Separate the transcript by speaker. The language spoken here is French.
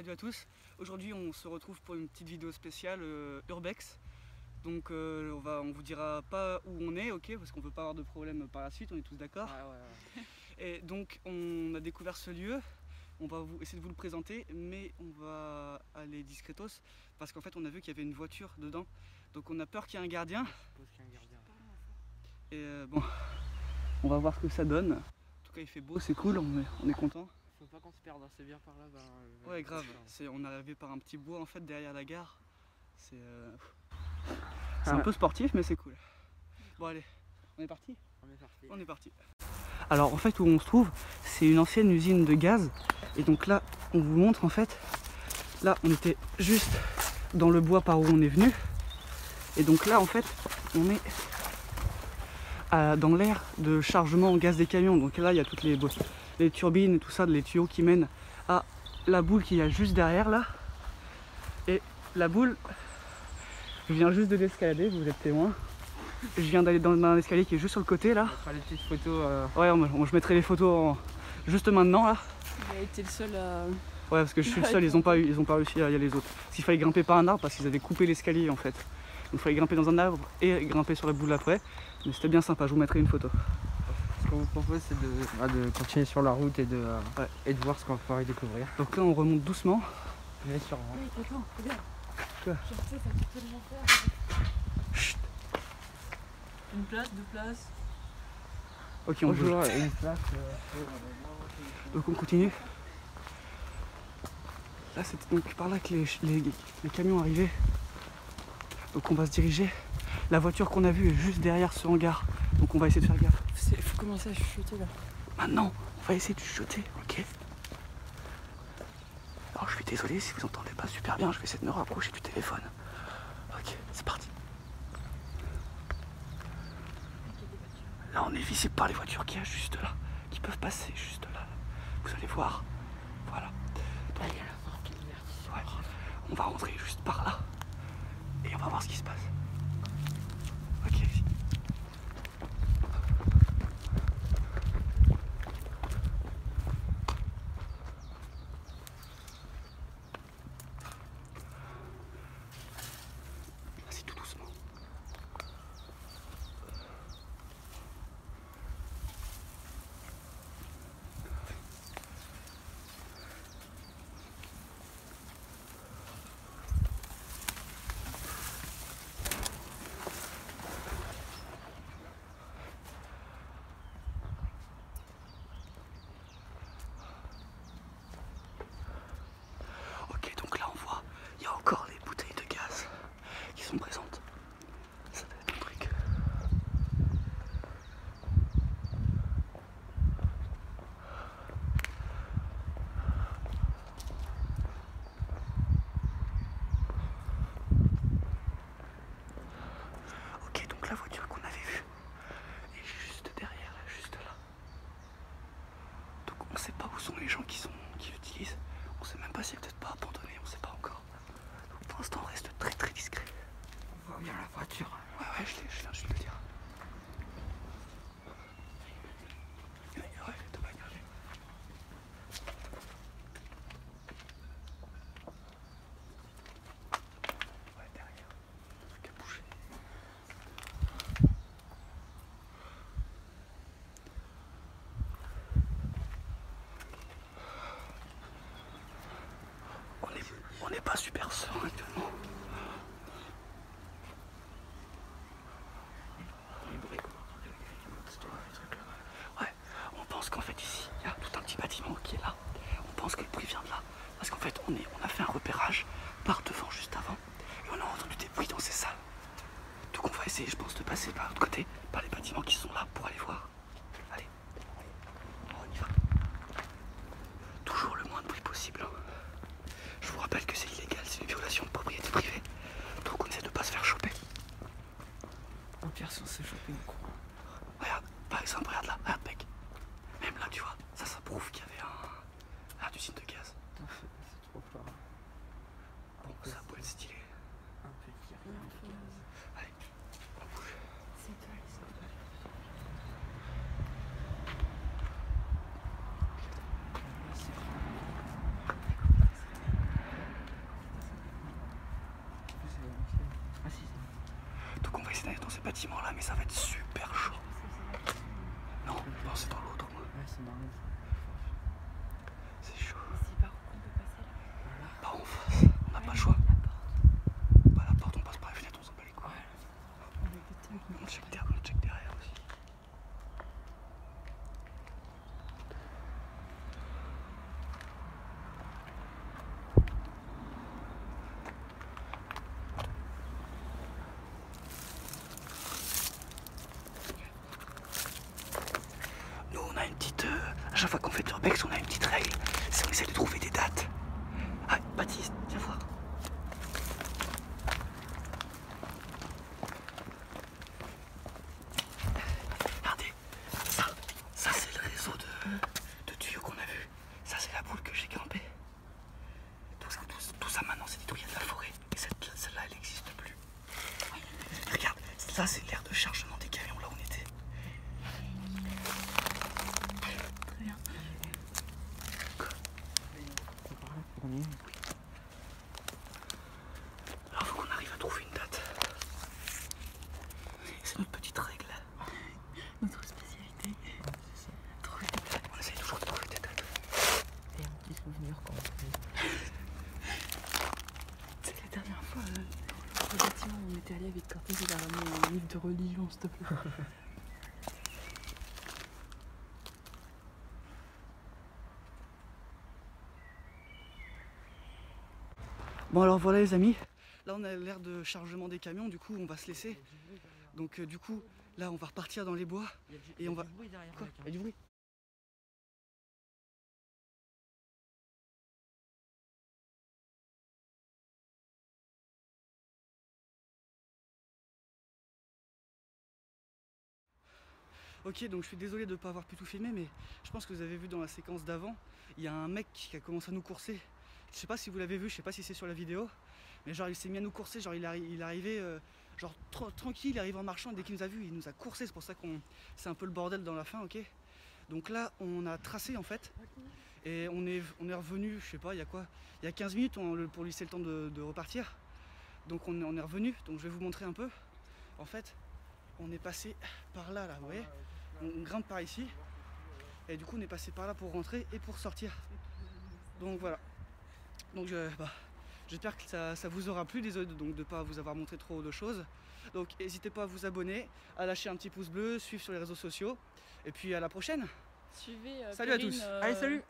Speaker 1: salut à tous. Aujourd'hui on se retrouve pour une petite vidéo spéciale Urbex. Donc on vous dira pas où on est, ok, parce qu'on veut pas avoir de problème par la suite, on est tous d'accord.
Speaker 2: Ouais.
Speaker 1: Et donc on a découvert ce lieu, on va essayer de vous le présenter, mais on va aller discretos parce qu'en fait on a vu qu'il y avait une voiture dedans. Donc on a peur qu'il y ait un gardien.
Speaker 2: Je suppose qu'il y a un gardien.
Speaker 1: Et bon, on va voir ce que ça donne. En tout cas il fait beau, c'est cool, on est content.
Speaker 2: Faut pas qu'on se perde, c'est bien par là.
Speaker 1: Ouais grave, on est arrivé par un petit bois en fait derrière la gare. C'est un peu sportif mais c'est cool. Bon allez, on est parti? On est parti. Alors en fait où on se trouve, c'est une ancienne usine de gaz. Et donc là, on vous montre en fait. Là on était juste dans le bois par où on est venu. Et donc là en fait, on est dans l'aire de chargement en gaz des camions. Donc là il y a toutes les turbines et tout ça, les tuyaux qui mènent à la boule qu'il y a juste derrière là. Et la boule, je viens juste de l'escalader, vous êtes témoin. Je viens d'aller dans un escalier qui est juste sur le côté là.
Speaker 2: On fera les petites photos.
Speaker 1: Ouais, je mettrai les photos juste maintenant là.
Speaker 3: Il a été le seul à...
Speaker 1: Ouais, parce que je suis le seul, ils ont pas réussi à y aller les autres. Parce qu'il fallait grimper par un arbre parce qu'ils avaient coupé l'escalier en fait. Donc il fallait grimper dans un arbre et grimper sur la boule après. Mais c'était bien sympa, je vous mettrai une photo.
Speaker 2: Ce qu'on vous propose c'est de continuer sur la route et de voir ce qu'on va pouvoir y découvrir.
Speaker 1: Donc là on remonte doucement.
Speaker 2: Mais sûrement.
Speaker 3: Ouais, attends, regarde.
Speaker 1: Quoi?
Speaker 3: Genre tu sais, ça peut tellement faire.
Speaker 1: Chut.
Speaker 3: Une place, deux places.
Speaker 1: Ok, on bouge.
Speaker 2: Une place.
Speaker 1: Donc on continue. Là c'était donc par là que les camions arrivaient. Donc on va se diriger. La voiture qu'on a vue est juste derrière ce hangar. Donc on va essayer de faire gaffe.
Speaker 3: Il faut commencer à chuchoter là.
Speaker 1: Maintenant, on va essayer de chuchoter, ok? Alors je suis désolé si vous entendez pas super bien, je vais essayer de me rapprocher du téléphone. Ok, c'est parti. Là on est visible par les voitures qu'il y a juste là, qui peuvent passer juste là. Vous allez voir. Voilà. Donc,
Speaker 3: il y a la porte qui est ouverte.
Speaker 1: ouais, on va rentrer juste par là. Et on va voir ce qui se passe. Ok, vas-y. Vas-y, tout doucement. Ok, donc là on voit, il y a encore les bouteilles de gaz qui sont présentes. Ça doit être un truc. Ok, donc la voiture qu'on avait vue est juste derrière, juste là. Donc on sait pas où sont les gens qui l'utilisent. On sait même pas si elle est peut-être pas abandonnée, on sait pas encore. Donc pour l'instant on reste très très discret.
Speaker 2: On voit bien la voiture.
Speaker 1: Ouais, je viens juste de le dire. Ouais, de bagnole. Ouais, derrière. Un truc à bouger. On n'est pas super serein actuellement. Ouais, on pense qu'en fait ici, il y a tout un petit bâtiment qui est là. On pense que le bruit vient de là. Parce qu'en fait, on a fait un repérage par devant juste avant. Et on a entendu des bruits dans ces salles. Donc on va essayer, je pense, de passer par l'autre côté, par les bâtiments qui sont là pour aller voir. Allez, on y va. Toujours le moins de bruit possible. Je vous rappelle que c'est illégal, c'est une violation de propriété privée. Donc on essaie de pas se faire choper.
Speaker 3: Au pire, si on s'est chopé une croix.
Speaker 1: Regarde, par exemple, regarde là, regarde mec. Même là, tu vois, ça prouve qu'il y avait un usine de gaz.
Speaker 2: Putain, c'est trop fort.
Speaker 1: Bon, ça peut être stylé.
Speaker 2: Un peu qui rien de gaz.
Speaker 1: Allez, on bouge. dans ces bâtiments là, mais ça va être super chaud. Non, c'est dans l'autre moi.
Speaker 2: Ouais, c'est dans l'autre.
Speaker 1: C'est chaud.
Speaker 3: C'est par où on peut passer là?
Speaker 1: Pas en face, on n'a pas le choix. Pas la porte, on passe par la fenêtre, on s'en bat les couilles. On check derrière aussi. Nous on a une petite... à chaque fois qu'on fait de l'urbex, on a une petite règle. C'est qu'on essaie de trouver des dates. Ah, Baptiste, viens voir. Regardez, ça c'est le réseau de tuyaux qu'on a vu. Ça c'est la boule que j'ai grimpée. Tout ça maintenant c'est détruit, il y a de la forêt. Et celle-là elle n'existe plus. Regarde, ça c'est l'aire de chargement des camions là où on était.
Speaker 3: Très bien.
Speaker 2: On y est.
Speaker 1: Alors faut qu'on arrive à trouver une date. C'est notre petite règle.
Speaker 3: Notre spécialité.
Speaker 2: C'est ça.
Speaker 3: Trouver des dates.
Speaker 1: On essaye toujours de trouver des dates.
Speaker 2: Et un petit souvenir quand on
Speaker 3: C'est la dernière fois, au bâtiment où on était allé avec Cortez, il a ramené un livre de religion, s'il te plaît.
Speaker 1: Bon alors voilà les amis, là on a l'aire de chargement des camions, du coup on va se laisser. Donc du coup là on va repartir dans les bois et on va...
Speaker 2: bruit derrière.
Speaker 1: Quoi? Il y a du bruit. Ok, donc je suis désolé de ne pas avoir pu tout filmer, mais je pense que vous avez vu dans la séquence d'avant, il y a un mec qui a commencé à nous courser. Je sais pas si vous l'avez vu, je sais pas si c'est sur la vidéo, mais genre il s'est mis à nous courser, genre il est arrivé genre tranquille, il arrive en marchant, et dès qu'il nous a vu, il nous a coursé, c'est pour ça qu'on c'est un peu le bordel dans la fin, ok. Donc là on a tracé en fait, et on est revenu, je sais pas, il y a quoi, il y a 15 minutes pour lui laisser le temps de repartir. Donc on est revenu, donc je vais vous montrer un peu. En fait, on est passé par là, vous voyez, on grimpe par ici, et du coup on est passé par là pour rentrer et pour sortir. Donc voilà. Donc j'espère que ça vous aura plu, désolé de ne pas vous avoir montré trop de choses. Donc n'hésitez pas à vous abonner, à lâcher un petit pouce bleu, suivre sur les réseaux sociaux, et puis à la prochaine.
Speaker 3: Suivez
Speaker 1: Salut à
Speaker 3: Perrine,
Speaker 1: tous.
Speaker 2: Allez, salut.